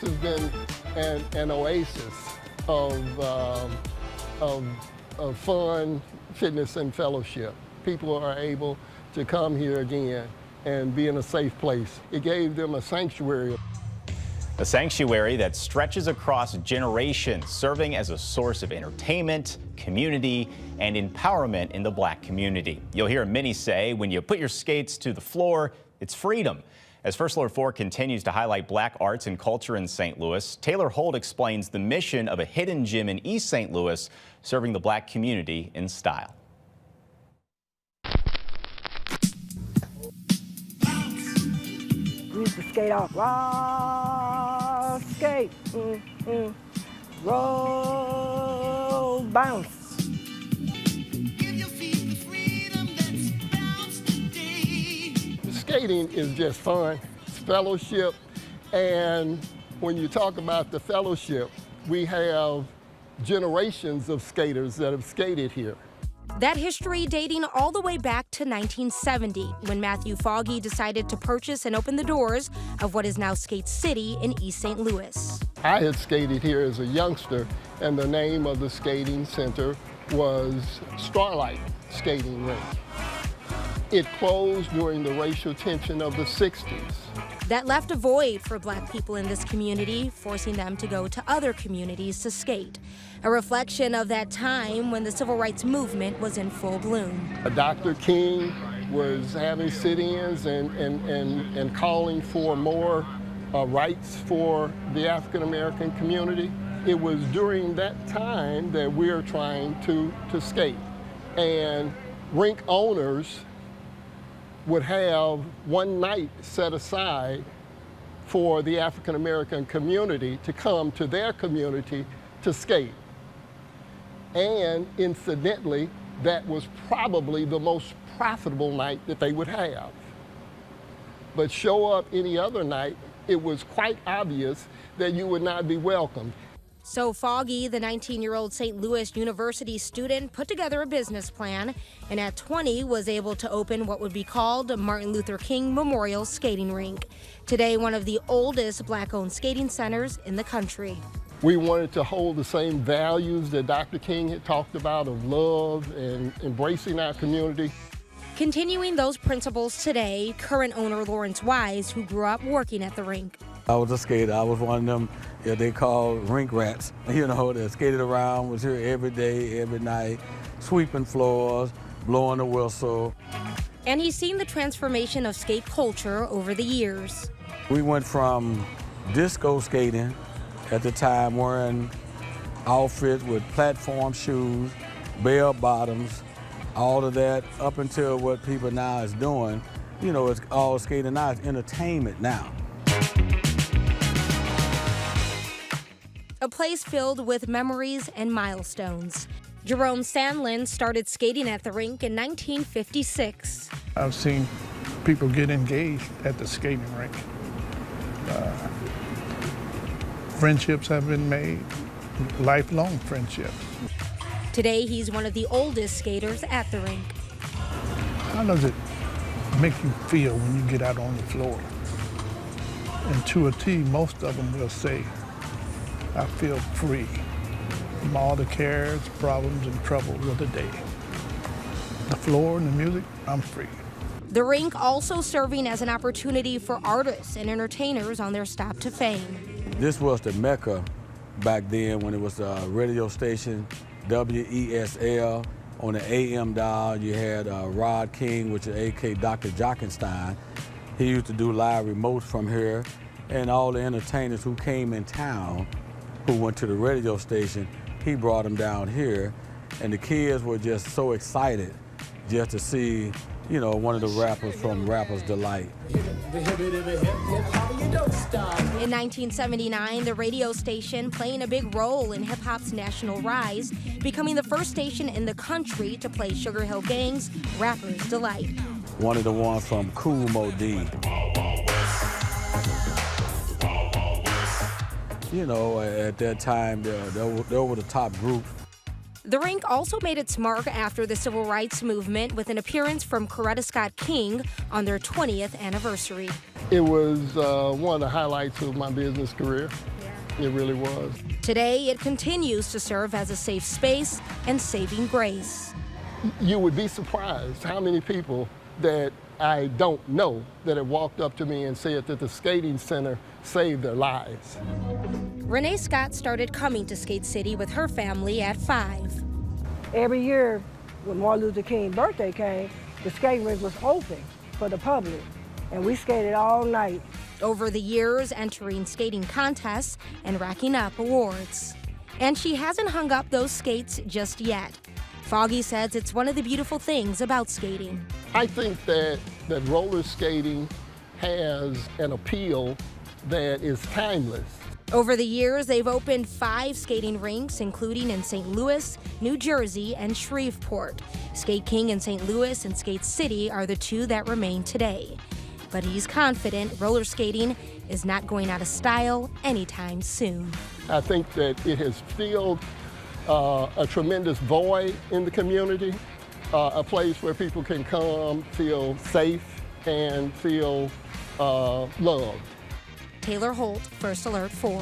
has been an oasis of fun, fitness, and fellowship. People are able to come here again and be in a safe place. It gave them a sanctuary. A sanctuary that stretches across generations, serving as a source of entertainment, community, and empowerment in the Black community. You'll hear many say, when you put your skates to the floor, it's freedom. As First Alert 4 continues to highlight Black arts and culture in St. Louis, Taylor Holt explains the mission of a hidden gym in East St. Louis, serving the Black community in style. We used to skate off, roll, skate, roll, bounce. Skating is just fun, it's fellowship, and when you talk about the fellowship, we have generations of skaters that have skated here. That history dating all the way back to 1970, when Matthew Foggy decided to purchase and open the doors of what is now Skate City in East St. Louis. I had skated here as a youngster, and the name of the skating center was Starlight Skating Rink. It closed during the racial tension of the 60s. That left a void for Black people in this community, forcing them to go to other communities to skate. A reflection of that time when the civil rights movement was in full bloom. Dr. King was having sit-ins and calling for more rights for the African American community. It was during that time that we're trying to skate. And rink owners would have one night set aside for the African American community to come to their community to skate. And incidentally, that was probably the most profitable night that they would have. But show up any other night, it was quite obvious that you would not be welcomed. So Foggy, the 19-year-old St. Louis University student, put together a business plan and at 20 was able to open what would be called Martin Luther King Memorial Skating Rink. Today, one of the oldest Black-owned skating centers in the country. We wanted to hold the same values that Dr. King had talked about of love and embracing our community. Continuing those principles today, current owner Lawrence Wise, who grew up working at the rink. I was a skater. I was one of them they call rink rats, that skated around, was here every day, every night, sweeping floors, blowing the whistle. And he's seen the transformation of skate culture over the years. We went from disco skating at the time, wearing outfits with platform shoes, bell bottoms, all of that, up until what people now is doing. It's all skating now, it's entertainment now. A place filled with memories and milestones. Jerome Sandlin started skating at the rink in 1956. I've seen people get engaged at the skating rink. Friendships have been made, lifelong friendships. Today, he's one of the oldest skaters at the rink. How does it make you feel when you get out on the floor? And to a T, most of them will say, I feel free from all the cares, problems, and troubles of the day. The floor and the music, I'm free. The rink also serving as an opportunity for artists and entertainers on their stop to fame. This was the Mecca back then when it was a radio station, WESL. On the AM dial, you had Rod King, which is AK Dr. Jockenstein. He used to do live remotes from here, and all the entertainers who came in town who went to the radio station, he brought them down here, and the kids were just so excited just to see, one of the rappers from Rapper's Delight. In 1979, the radio station playing a big role in hip-hop's national rise, becoming the first station in the country to play Sugar Hill Gang's Rapper's Delight. One of the ones from Kool Moe Dee. At that time, they were the top group. The rink also made its mark after the civil rights movement with an appearance from Coretta Scott King on their 20th anniversary. It was one of the highlights of my business career. It really was. Today, it continues to serve as a safe space and saving grace. You would be surprised how many people that I don't know that have walked up to me and said that the skating center saved their lives. Renee Scott started coming to Skate City with her family at 5. Every year when Martin Luther King's birthday came, the skating rink was open for the public, and we skated all night. Over the years, entering skating contests and racking up awards. And she hasn't hung up those skates just yet. Foggy says it's one of the beautiful things about skating. I think that roller skating has an appeal that is timeless. Over the years, they've opened 5 skating rinks, including in St. Louis, New Jersey, and Shreveport. Skate King in St. Louis and Skate City are the 2 that remain today. But he's confident roller skating is not going out of style anytime soon. I think that it has filled a tremendous void in the community, a place where people can come, feel safe, and feel loved. Taylor Holt, First Alert 4.